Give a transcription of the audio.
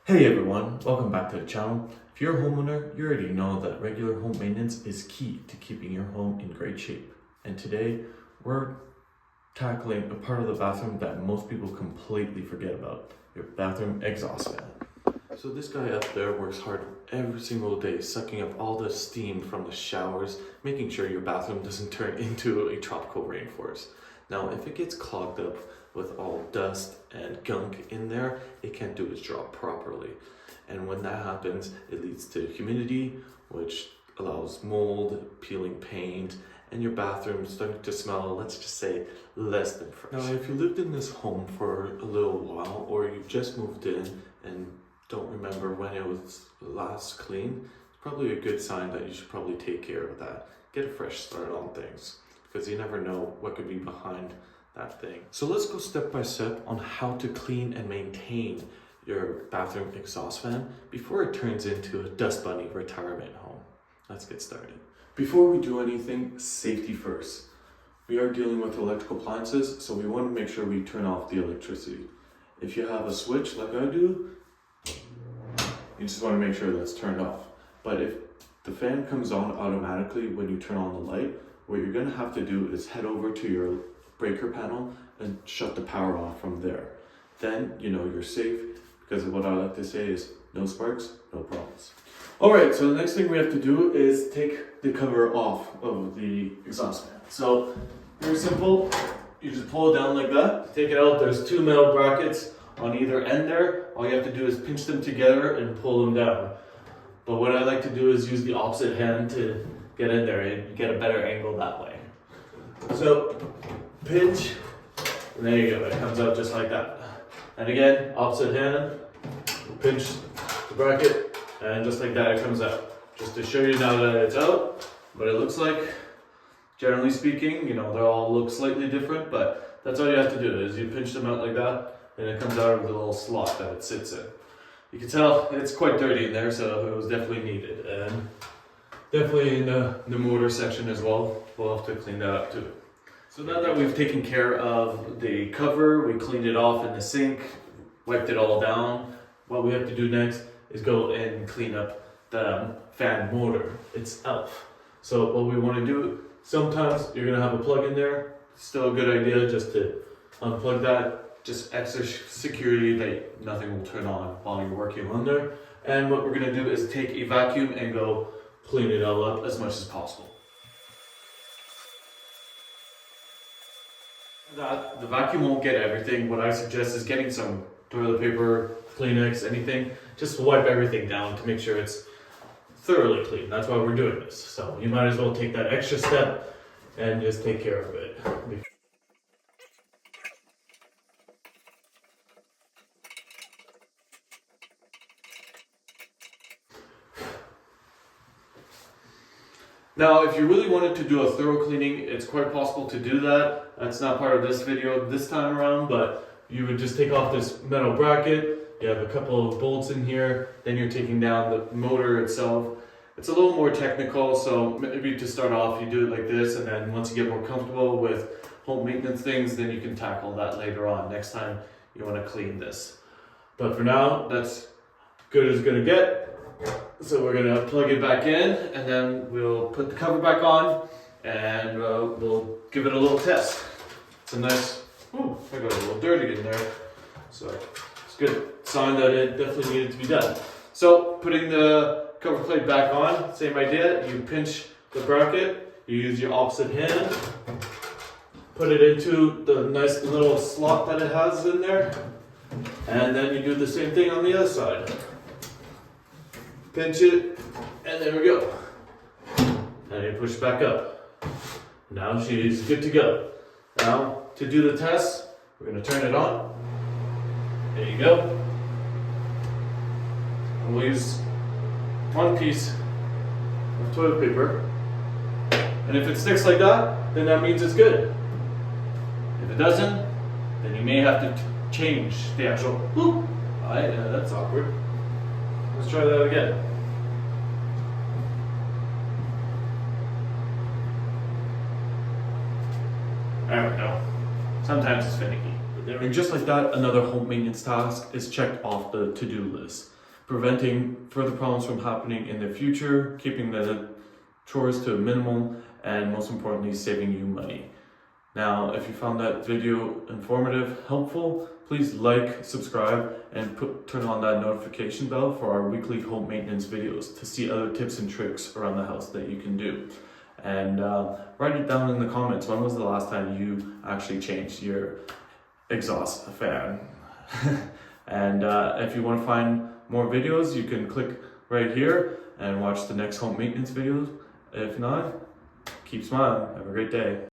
Hey everyone, welcome back to the channel. If you're a homeowner, you already know that regular home maintenance is key to keeping your home in great shape. And today, we're tackling a part of the bathroom that most people completely forget about, your bathroom exhaust fan. So this guy up there works hard every single day, sucking up all the steam from the showers, making sure your bathroom doesn't turn into a tropical rainforest. Now, if it gets clogged up with all dust and gunk in there, it can't do its job properly. And when that happens, it leads to humidity, which allows mold, peeling paint, and your bathroom starting to smell, let's just say, less than fresh. Now, if you lived in this home for a little while, or you just moved in and don't remember when it was last clean, it's probably a good sign that you should probably take care of that. Get a fresh start on things, because you never know what could be behind that thing. So let's go step by step on how to clean and maintain your bathroom exhaust fan before it turns into a dust bunny retirement home. Let's get started. Before we do anything, safety first. We are dealing with electrical appliances, so we want to make sure we turn off the electricity. If you have a switch like I do, you just want to make sure that's turned off. But if the fan comes on automatically when you turn on the light, what you're going to have to do is head over to your breaker panel and shut the power off from there. Then you know you're safe, because what I like to say is no sparks, no problems. Alright, so the next thing we have to do is take the cover off of the exhaust fan. So very simple, you just pull it down like that. To take it out, there's two metal brackets on either end there. All you have to do is pinch them together and pull them down. But what I like to do is use the opposite hand to get in there and get a better angle that way. So pinch, and there you go, it comes out just like that. And again, opposite hand, pinch the bracket, and just like that it comes out. Just to show you now that it's out, what it looks like. Generally speaking, you know, they all look slightly different, but that's all you have to do is you pinch them out like that, and it comes out of the little slot that it sits in. You can tell it's quite dirty in there, so it was definitely needed. And definitely in the motor section as well, we'll have to clean that up too. So now that we've taken care of the cover, we cleaned it off in the sink, wiped it all down, what we have to do next is go and clean up the fan motor itself. So what we want to do, sometimes you're going to have a plug in there. Still a good idea just to unplug that, just extra security that nothing will turn on while you're working on there. And what we're going to do is take a vacuum and go clean it all up as much as possible. The vacuum won't get everything. What I suggest is getting some toilet paper, Kleenex, anything. Just wipe everything down to make sure it's thoroughly clean. That's why we're doing this. So you might as well take that extra step and just take care of it. Now, if you really wanted to do a thorough cleaning, it's quite possible to do that. That's not part of this video this time around, but you would just take off this metal bracket. You have a couple of bolts in here. Then you're taking down the motor itself. It's a little more technical, so maybe to start off, you do it like this, and then once you get more comfortable with home maintenance things, then you can tackle that later on, next time you want to clean this. But for now, that's good as gonna get. So we're gonna plug it back in, and then we'll put the cover back on, and we'll give it a little test. It's a nice, I got a little dirty in there, so it's a good sign that it definitely needed to be done. So putting the cover plate back on, same idea. You pinch the bracket, you use your opposite hand, put it into the nice little slot that it has in there, and then you do the same thing on the other side. Pinch it, and there we go. And you push back up. Now she's good to go. Now, to do the test, we're going to turn it on. There you go. And we'll use one piece of toilet paper. And if it sticks like that, then that means it's good. If it doesn't, then you may have to change the actual, that's awkward. Let's try that again. There we go. Sometimes it's finicky. And just like that, another home maintenance task is checked off the to-do list. preventing further problems from happening in the future, keeping the chores to a minimum, and most importantly, saving you money. Now, if you found that video informative, helpful, please like, subscribe, and turn on that notification bell for our weekly home maintenance videos to see other tips and tricks around the house that you can do. And write it down in the comments. When was the last time you actually changed your exhaust fan? And if you want to find more videos, you can click right here and watch the next home maintenance videos. If not, keep smiling. Have a great day.